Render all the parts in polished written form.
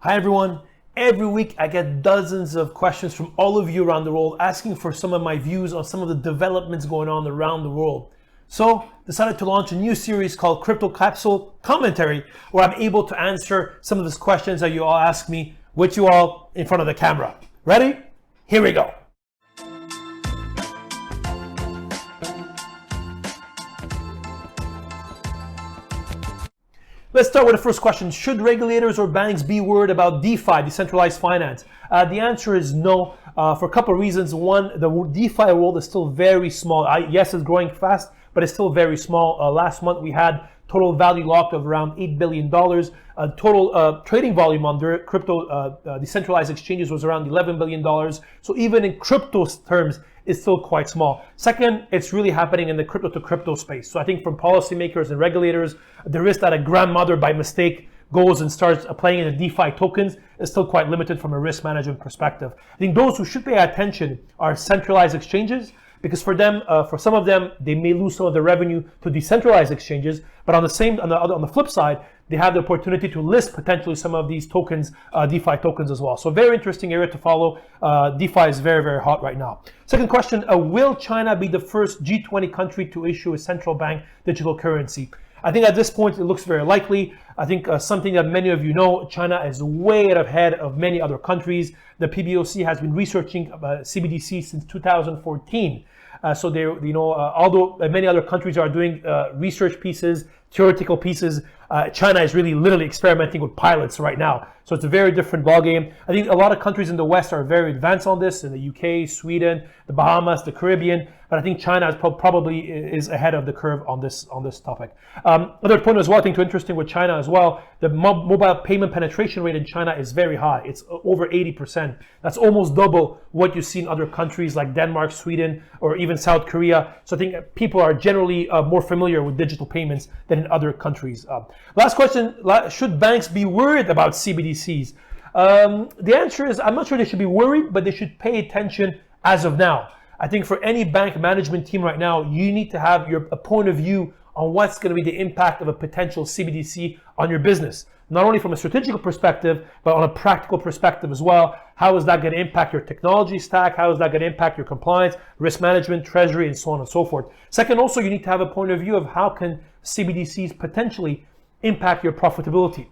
Hi everyone. Every week I get dozens of questions from all of you around the world asking for some of my views on some of the developments going on around the world. So decided to launch a new series called Crypto Capsule Commentary, where I'm able to answer some of these questions that you all ask me with you all in front of the camera. Ready? Here we go. Let's start with the first question. Should regulators or banks be worried about DeFi, decentralized finance? The answer is no, for a couple of reasons. One, the DeFi world is still very small. Yes, it's growing fast, but it's still very small. Last month we had total value locked of around $8 billion. Total trading volume on their crypto decentralized exchanges was around $11 billion. So even in crypto terms, it's still quite small. Second, it's really happening in the crypto to crypto space. So I think from policymakers and regulators, the risk that a grandmother by mistake goes and starts playing in the DeFi tokens is still quite limited from a risk management perspective. I think those who should pay attention are centralized exchanges, because for them, for some of them, they may lose some of the revenue to decentralized exchanges. But on the flip side, they have the opportunity to list potentially some of these tokens, DeFi tokens as well. So very interesting area to follow. DeFi is very, very hot right now. Second question, will China be the first G20 country to issue a central bank digital currency? I think at this point, it looks very likely. I think something that many of you know, China is way ahead of many other countries. The PBOC has been researching CBDC since 2014. So they, although many other countries are doing research pieces, theoretical pieces, China is really literally experimenting with pilots right now. So it's a very different ballgame. I think a lot of countries in the West are very advanced on this, in the UK, Sweden, the Bahamas, the Caribbean. But I think China is probably is ahead of the curve on this topic. Another point as well, I think interesting with China as well, the mobile payment penetration rate in China is very high. It's over 80%. That's almost double what you see in other countries like Denmark, Sweden, or even South Korea. So I think people are generally more familiar with digital payments than in other countries. Last question, should banks be worried about CBDCs? The answer is, I'm not sure they should be worried, but they should pay attention as of now. I think for any bank management team right now, you need to have a point of view on what's going to be the impact of a potential CBDC on your business. Not only from a strategic perspective, but on a practical perspective as well. How is that going to impact your technology stack? How is that going to impact your compliance, risk management, treasury, and so on and so forth? Second, also, you need to have a point of view of how can CBDCs potentially impact your profitability.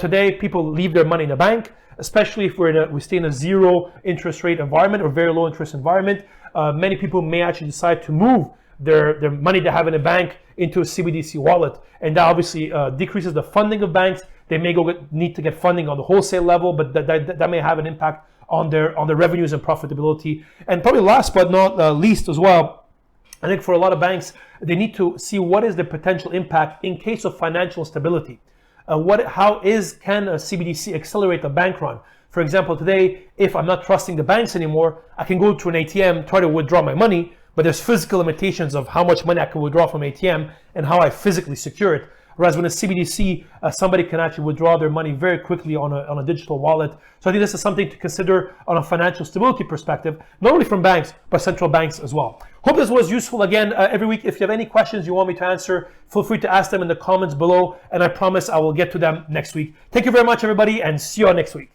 Today people leave their money in the bank, especially if we stay in a zero interest rate environment or very low interest environment. Many people may actually decide to move their money they have in a bank into a CBDC wallet, and that obviously decreases the funding of banks. They may need to get funding on the wholesale level, but that may have an impact on their revenues and profitability. And probably last but not least as well, I think for a lot of banks, they need to see what is the potential impact in case of financial stability. Can a CBDC accelerate a bank run? For example, today, if I'm not trusting the banks anymore, I can go to an ATM, try to withdraw my money, but there's physical limitations of how much money I can withdraw from ATM and how I physically secure it. Whereas when a CBDC, somebody can actually withdraw their money very quickly on a digital wallet. So I think this is something to consider on a financial stability perspective, not only from banks, but central banks as well. Hope this was useful. Again, every week, if you have any questions you want me to answer, feel free to ask them in the comments below, and I promise I will get to them next week. Thank you very much, everybody, and see you all next week.